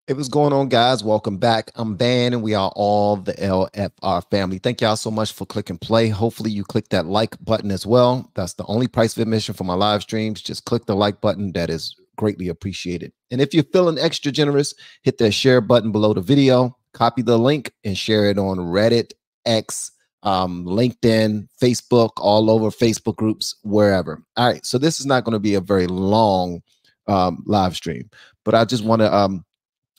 Hey, what's going on, guys? Welcome back. I'm Van, and we are all the LFR family. Thank y'all so much for clicking play. Hopefully, you click that like button as well. That's the only price of admission for my live streams. Just click the like button. That is greatly appreciated. And if you're feeling extra generous, hit that share button below the video, copy the link, and share it on Reddit, X, LinkedIn, Facebook, all over Facebook groups, wherever. All right. So this is not going to be a very long live stream, but I just want to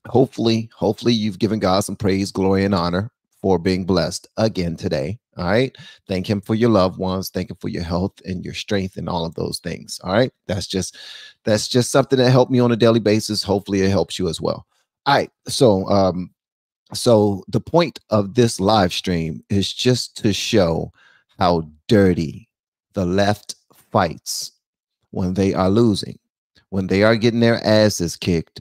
hopefully you've given God some praise, glory, and honor for being blessed again today. All right. Thank him for your loved ones. Thank him for your health and your strength and all of those things. All right. That's just something that helped me on a daily basis. Hopefully it helps you as well. All right. So the point of this live stream is just to show how dirty the left fights when they are losing, when they are getting their asses kicked.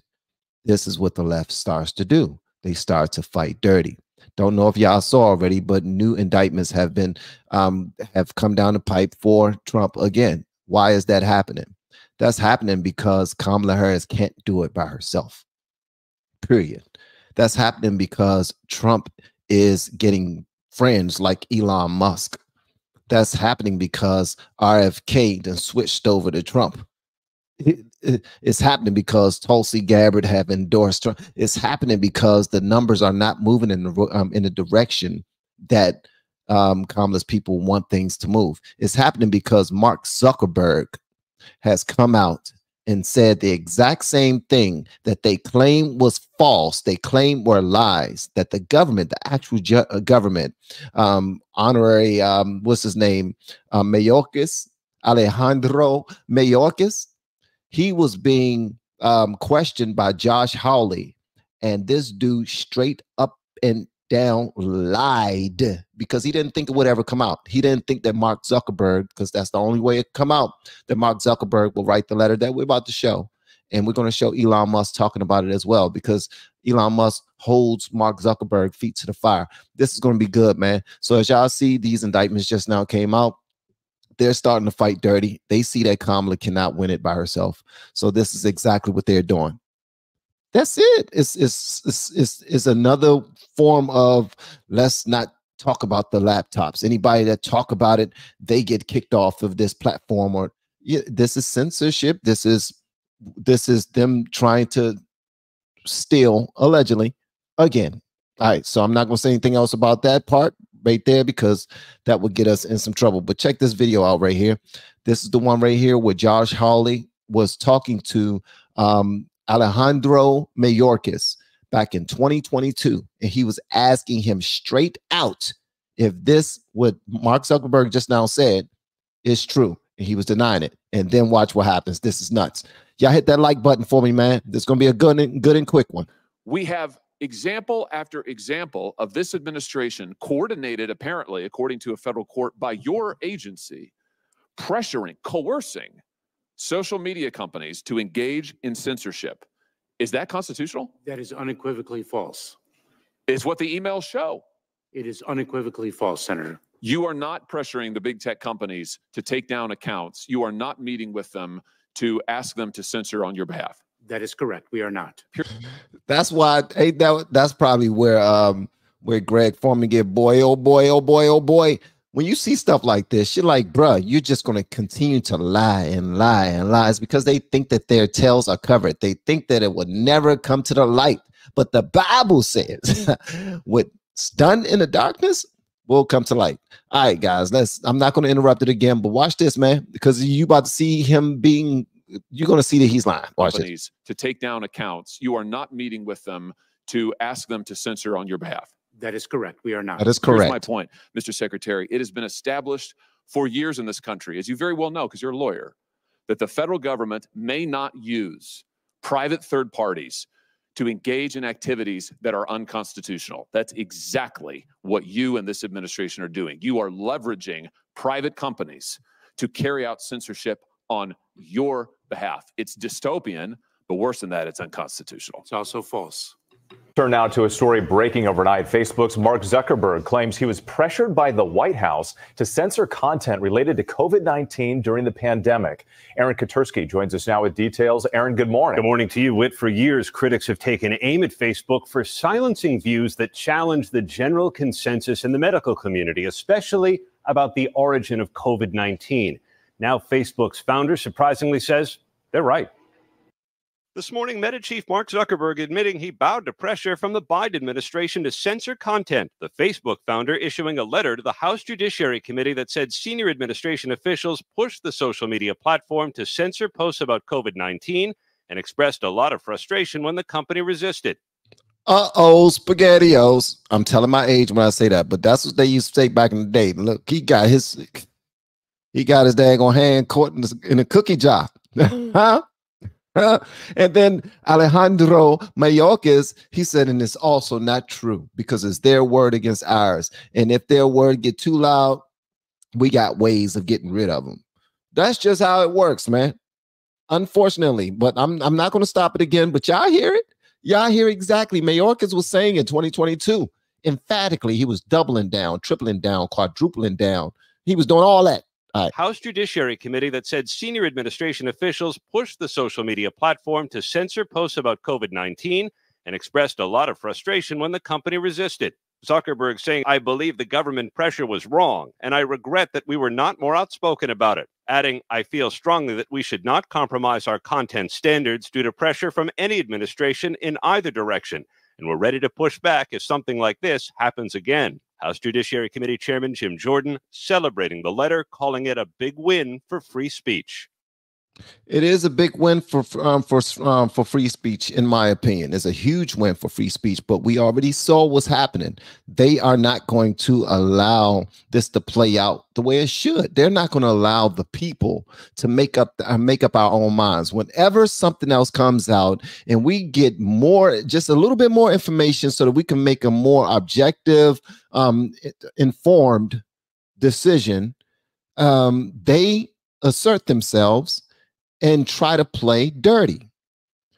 This is what the left starts to do. They start to fight dirty. Don't know if y'all saw already, but new indictments have been have come down the pipe for Trump again. Why is that happening? That's happening because Kamala Harris can't do it by herself. Period. That's happening because Trump is getting friends like Elon Musk. That's happening because RFK then switched over to Trump. It's happening because Tulsi Gabbard have endorsed Trump. It's happening because the numbers are not moving in the direction that Kamala's people want things to move. It's happening because Mark Zuckerberg has come out and said the exact same thing that they claim was false. They claim were lies, that the government, the actual government, honorary, what's his name? Mayorkas, Alejandro Mayorkas. He was being questioned by Josh Hawley, and this dude straight up and down lied because he didn't think it would ever come out. He didn't think that Mark Zuckerberg, because that's the only way it come out, that Mark Zuckerberg will write the letter that we're about to show. And we're going to show Elon Musk talking about it as well, because Elon Musk holds Mark Zuckerberg feet to the fire. This is going to be good, man. So as y'all see, these indictments just now came out. They're starting to fight dirty. They see that Kamala cannot win it by herself. So this is exactly what they're doing. That's it. It's another form of let's not talk about the laptops. Anybody that talk about it, they get kicked off of this platform. Or yeah, this is censorship. This is them trying to steal, allegedly, again. All right. So I'm not going to say anything else about that part right there, because that would get us in some trouble. But check this video out right here. This is the one right here where Josh Hawley was talking to Alejandro Mayorkas back in 2022, and he was asking him straight out if this, what Mark Zuckerberg just now said, is true, and he was denying it. And then watch what happens. This is nuts. Y'all hit that like button for me, man. This is gonna be a good and quick one. We have example after example of this administration, coordinated apparently, according to a federal court, by your agency, pressuring, coercing social media companies to engage in censorship. Is that constitutional? That is unequivocally false. Is what the emails show. It is unequivocally false, Senator. You are not pressuring the big tech companies to take down accounts. You are not meeting with them to ask them to censor on your behalf. That is correct. We are not. That's why that's probably where Greg Foreman get boy, oh boy, oh boy, oh boy. When you see stuff like this, you're like, bruh, you're just going to continue to lie and lie and lie. It's because they think that their tails are covered. They think that it would never come to the light. But the Bible says what's done in the darkness will come to light. All right, guys, I'm not going to interrupt it again, but watch this, man, because you about to see him being, you're going to see that he's lying. Watch it. To take down accounts, you are not meeting with them to ask them to censor on your behalf. That is correct. We are not. That is correct. Here's my point, Mr. Secretary. It has been established for years in this country, as you very well know, because you're a lawyer, that the federal government may not use private third parties to engage in activities that are unconstitutional. That's exactly what you and this administration are doing. You are leveraging private companies to carry out censorship on your behalf. It's dystopian, but worse than that, it's unconstitutional. It's also false. Turn now to a story breaking overnight. Facebook's Mark Zuckerberg claims he was pressured by the White House to censor content related to COVID-19 during the pandemic. Aaron Katersky joins us now with details. Aaron, good morning. Good morning to you, Whit. For years, critics have taken aim at Facebook for silencing views that challenge the general consensus in the medical community, especially about the origin of COVID-19. Now, Facebook's founder surprisingly says they're right. This morning, Meta chief Mark Zuckerberg admitting he bowed to pressure from the Biden administration to censor content. The Facebook founder issuing a letter to the House Judiciary Committee that said senior administration officials pushed the social media platform to censor posts about COVID-19 and expressed a lot of frustration when the company resisted. Uh-oh, SpaghettiOs. I'm telling my age when I say that, but that's what they used to say back in the day. Look, he got his daggone hand caught in a cookie jar. Huh? And then Alejandro Mayorkas, he said, and it's also not true because it's their word against ours. And if their word get too loud, we got ways of getting rid of them. That's just how it works, man. Unfortunately, but I'm not going to stop it again. But y'all hear it? Y'all hear exactly. Mayorkas was saying in 2022, emphatically, he was doubling down, tripling down, quadrupling down. He was doing all that. House Judiciary Committee that said senior administration officials pushed the social media platform to censor posts about COVID-19 and expressed a lot of frustration when the company resisted. Zuckerberg saying, I believe the government pressure was wrong, and I regret that we were not more outspoken about it. Adding, I feel strongly that we should not compromise our content standards due to pressure from any administration in either direction, and we're ready to push back if something like this happens again. House Judiciary Committee Chairman Jim Jordan celebrating the letter, calling it a big win for free speech. It is a big win for free speech, in my opinion. It's a huge win for free speech, but we already saw what's happening. They are not going to allow this to play out the way it should. They're not going to allow the people to make up our own minds. Whenever something else comes out and we get more, just a little bit more information so that we can make a more objective, informed decision, they assert themselves and try to play dirty.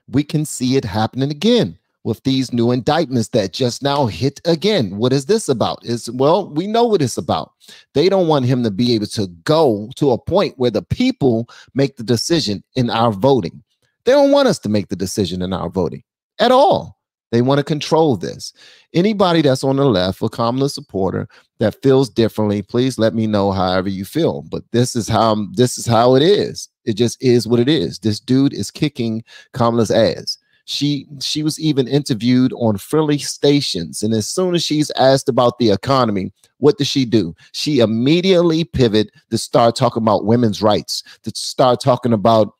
We can see it happening again with these new indictments that just now hit again. What is this about? Well, we know what it's about. They don't want him to be able to go to a point where the people make the decision in our voting. They don't want us to make the decision in our voting at all. They want to control this. Anybody that's on the left, a Kamala supporter that feels differently, please let me know however you feel. But this is how it is. It just is what it is. This dude is kicking Kamala's ass. She was even interviewed on friendly stations, and as soon as she's asked about the economy, what does she do? She immediately pivot to start talking about women's rights, to start talking about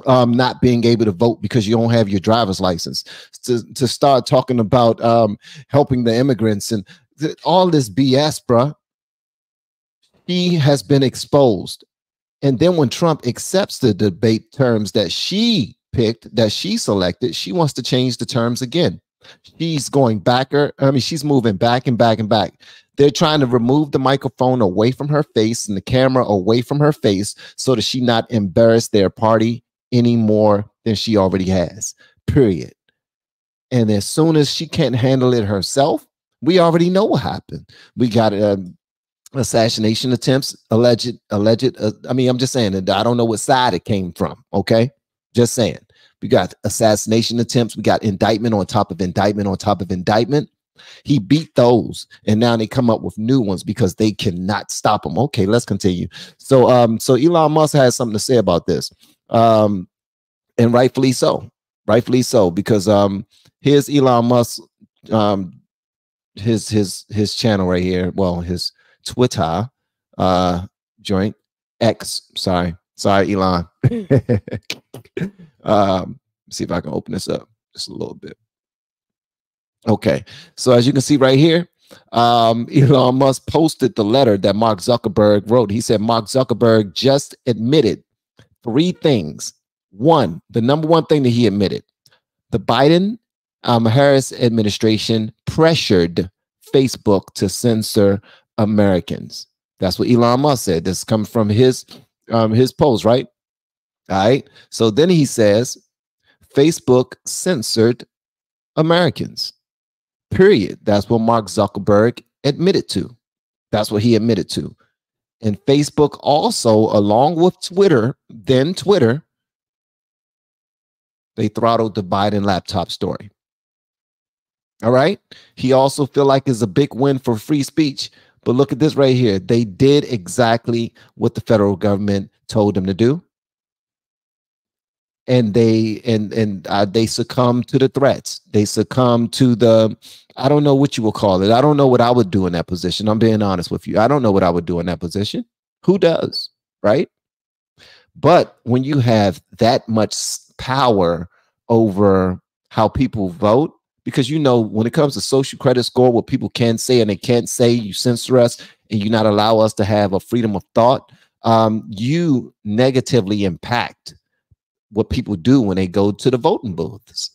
not being able to vote because you don't have your driver's license, to start talking about helping the immigrants and all this BS, bruh. She has been exposed. And then when Trump accepts the debate terms that she picked, that she selected, she wants to change the terms again. She's going back. She's moving back and back and back. They're trying to remove the microphone away from her face and the camera away from her face so that she not embarrass their party any more than she already has, period. And as soon as she can't handle it herself, we already know what happened. We got assassination attempts, alleged. I'm just saying that I don't know what side it came from. Okay. Just saying. We got assassination attempts. We got indictment on top of indictment on top of indictment. He beat those, and now they come up with new ones because they cannot stop him. Okay, let's continue. So Elon Musk has something to say about this. And rightfully so, because here's Elon Musk, his channel right here. Well, his Twitter joint X. Sorry, Elon. See if I can open this up just a little bit. Okay, so as you can see right here, Elon Musk posted the letter that Mark Zuckerberg wrote. He said Mark Zuckerberg just admitted 3 things. One, the number one thing that he admitted, the Biden Harris administration pressured Facebook to censor Americans. That's what Elon Musk said. This comes from his post, right? All right. So then he says Facebook censored Americans. Period. That's what Mark Zuckerberg admitted to. That's what he admitted to. And Facebook also, along with Twitter, then Twitter, they throttled the Biden laptop story. All right. He also feel like it's a big win for free speech. But look at this right here. They did exactly what the federal government told them to do. And they succumbed to the threats. They succumbed to the, I don't know what you will call it. I don't know what I would do in that position. I'm being honest with you. I don't know what I would do in that position. Who does, right? But when you have that much power over how people vote, because you know, when it comes to social credit score, what people can say and they can't say, you censor us and you not allow us to have a freedom of thought, you negatively impact what people do when they go to the voting booths.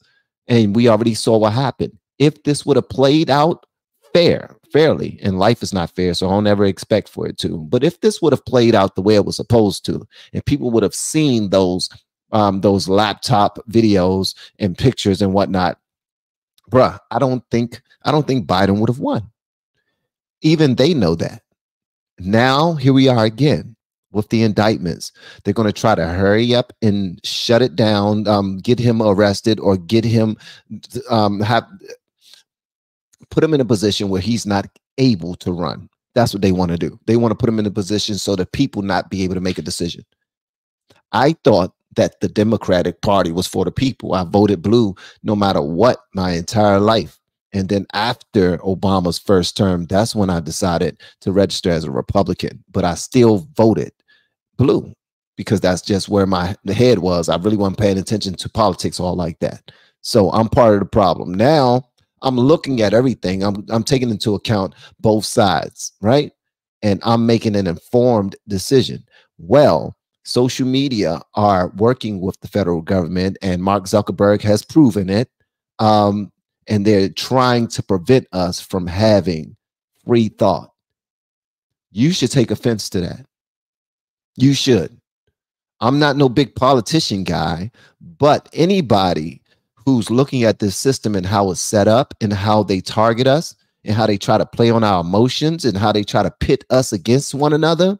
And we already saw what happened. If this would have played out fairly, and life is not fair, so I don't ever expect for it to, but if this would have played out the way it was supposed to, and people would have seen those laptop videos and pictures and whatnot, bruh, I don't think Biden would have won. Even they know that. Now, here we are again with the indictments. They're going to try to hurry up and shut it down, get him arrested, or get him put him in a position where he's not able to run. That's what they want to do. They want to put him in a position so that people not be able to make a decision. I thought that the Democratic Party was for the people. I voted blue no matter what my entire life. And then after Obama's first term, that's when I decided to register as a Republican. But I still voted blue because that's just where the head was. I really wasn't paying attention to politics all like that. So I'm part of the problem. Now I'm looking at everything. I'm taking into account both sides, right? And I'm making an informed decision. Well, social media are working with the federal government, and Mark Zuckerberg has proven it. And they're trying to prevent us from having free thought. You should take offense to that. You should. I'm not no big politician guy, but anybody who's looking at this system and how it's set up and how they target us and how they try to play on our emotions and how they try to pit us against one another,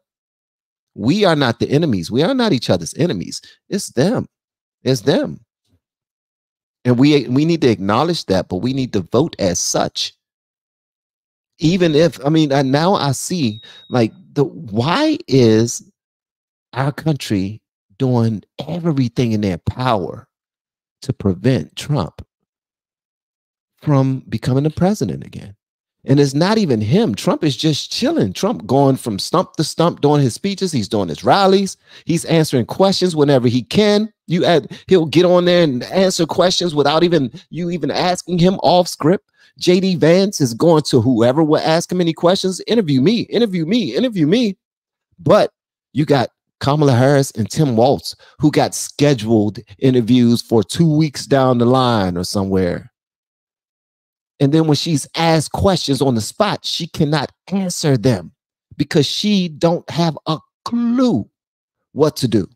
we are not the enemies. We are not each other's enemies. It's them. It's them. And we need to acknowledge that, but we need to vote as such. Even if, I mean, now I see, like, why is our country doing everything in their power to prevent Trump from becoming the president again? And it's not even him. Trump is just chilling. Trump going from stump to stump, doing his speeches. He's doing his rallies. He's answering questions whenever he can. He'll get on there and answer questions without you even asking him off script. JD Vance is going to whoever will ask him any questions. Interview me, interview me, interview me. But you got Kamala Harris and Tim Walz, who got scheduled interviews for 2 weeks down the line or somewhere. And then when she's asked questions on the spot, she cannot answer them because she don't have a clue what to do.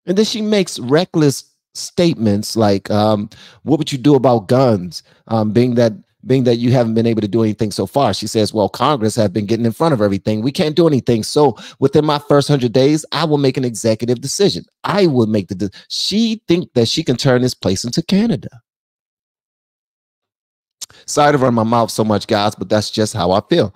And then she makes reckless statements like, what would you do about guns? Being that you haven't been able to do anything so far. She says, well, Congress have been getting in front of everything. We can't do anything. So within my first 100 days, I will make an executive decision. I will make she think that she can turn this place into Canada. Sorry to run my mouth so much, guys, but that's just how I feel.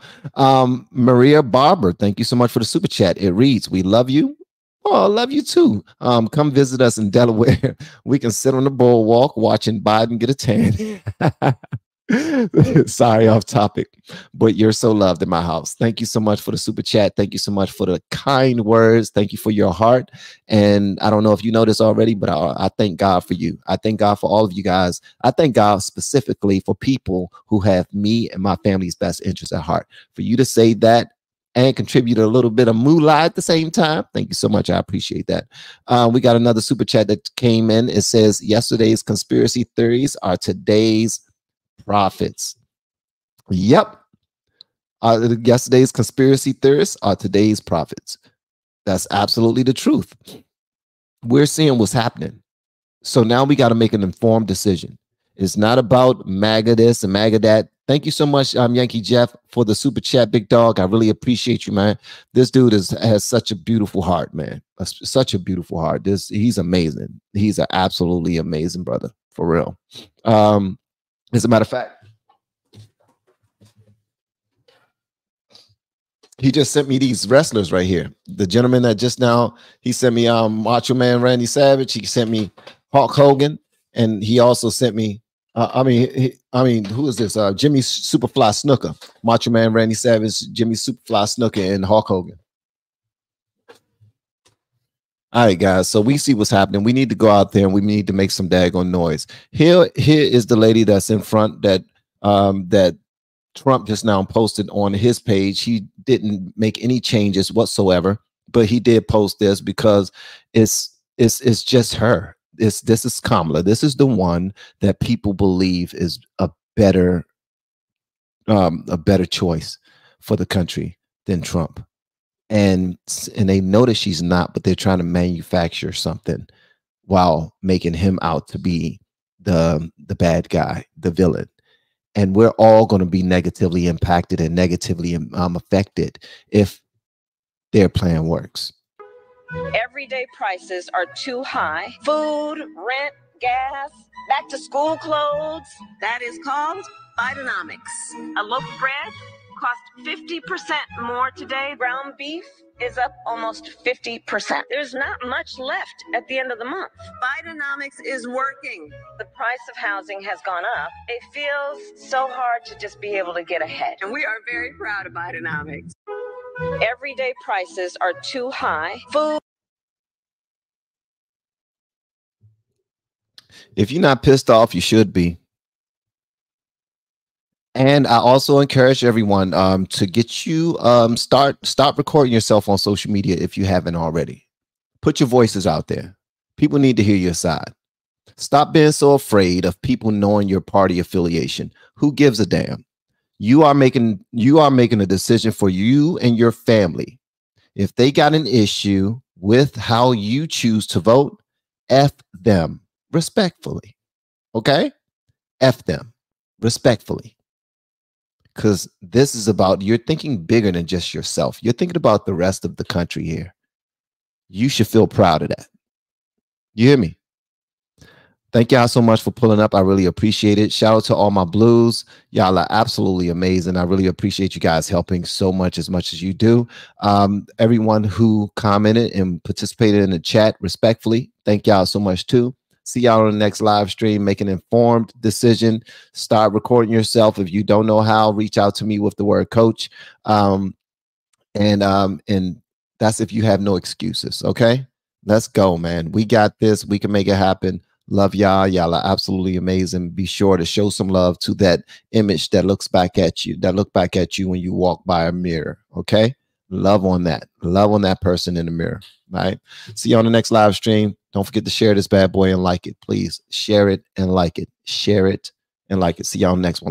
Maria Barber, thank you so much for the super chat. It reads, we love you. Oh, I love you too. Come visit us in Delaware. We can sit on the boardwalk watching Biden get a tan. Sorry, off topic, but you're so loved in my house. Thank you so much for the super chat. Thank you so much for the kind words. Thank you for your heart. And I don't know if you know this already, but I thank God for you. I thank God for all of you guys. I thank God specifically for people who have me and my family's best interests at heart. For you to say that and contribute a little bit of moolah at the same time. Thank you so much. I appreciate that. We got another super chat that came in. It says, yesterday's conspiracy theories are today's prophets. Yep. Yesterday's conspiracy theorists are today's prophets. That's absolutely the truth. We're seeing what's happening. So now we got to make an informed decision. It's not about MAGA this and MAGA that. Thank you so much, Yankee Jeff, for the super chat, big dog. I really appreciate you, man. This dude has such a beautiful heart, man. Such a beautiful heart. He's amazing. He's an absolutely amazing brother, for real. As a matter of fact, he just sent me these wrestlers right here. The gentleman that just now, he sent me Macho Man Randy Savage. He sent me Hulk Hogan, and he also sent me who is this? Jimmy Superfly Snuka, Macho Man Randy Savage, Jimmy Superfly Snuka, and Hulk Hogan. All right, guys. So we see what's happening. We need to go out there and we need to make some daggone noise. Here is the lady that's in front that that Trump just now posted on his page. He didn't make any changes whatsoever, but he did post this because it's just her. This is Kamala. This is the one that people believe is a better choice for the country than Trump. And they notice she's not, but they're trying to manufacture something while making him out to be the bad guy, the villain. And we're all going to be negatively impacted and negatively affected if their plan works. Everyday prices are too high. Food, rent, gas, back to school clothes. That is called Bidenomics. A loaf of bread cost 50% more today. Ground beef is up almost 50%. There's not much left at the end of the month. Bidenomics is working. The price of housing has gone up. It feels so hard to just be able to get ahead. And we are very proud of Bidenomics. Everyday prices are too high. Food. If you're not pissed off, you should be. And I also encourage everyone to get you start recording yourself on social media if you haven't already. Put your voices out there. People need to hear your side. Stop being so afraid of people knowing your party affiliation. Who gives a damn? You are making a decision for you and your family. If they got an issue with how you choose to vote, F them respectfully. Okay? F them respectfully. Because this is about, you're thinking bigger than just yourself. You're thinking about the rest of the country here. You should feel proud of that. You hear me? Thank y'all so much for pulling up. I really appreciate it. Shout out to all my blues. Y'all are absolutely amazing. I really appreciate you guys helping so much as you do. Everyone who commented and participated in the chat respectfully, thank y'all so much too. See y'all on the next live stream. Make an informed decision. Start recording yourself. If you don't know how, reach out to me with the word coach. And that's if you have no excuses. Okay, let's go, man. We got this. We can make it happen. Love y'all. Y'all are absolutely amazing. Be sure to show some love to that image that looks back at you, when you walk by a mirror. Okay. Love on that. Love on that person in the mirror. All right. See you on the next live stream. Don't forget to share this bad boy and like it. Please share it and like it. Share it and like it. See y'all on the next one.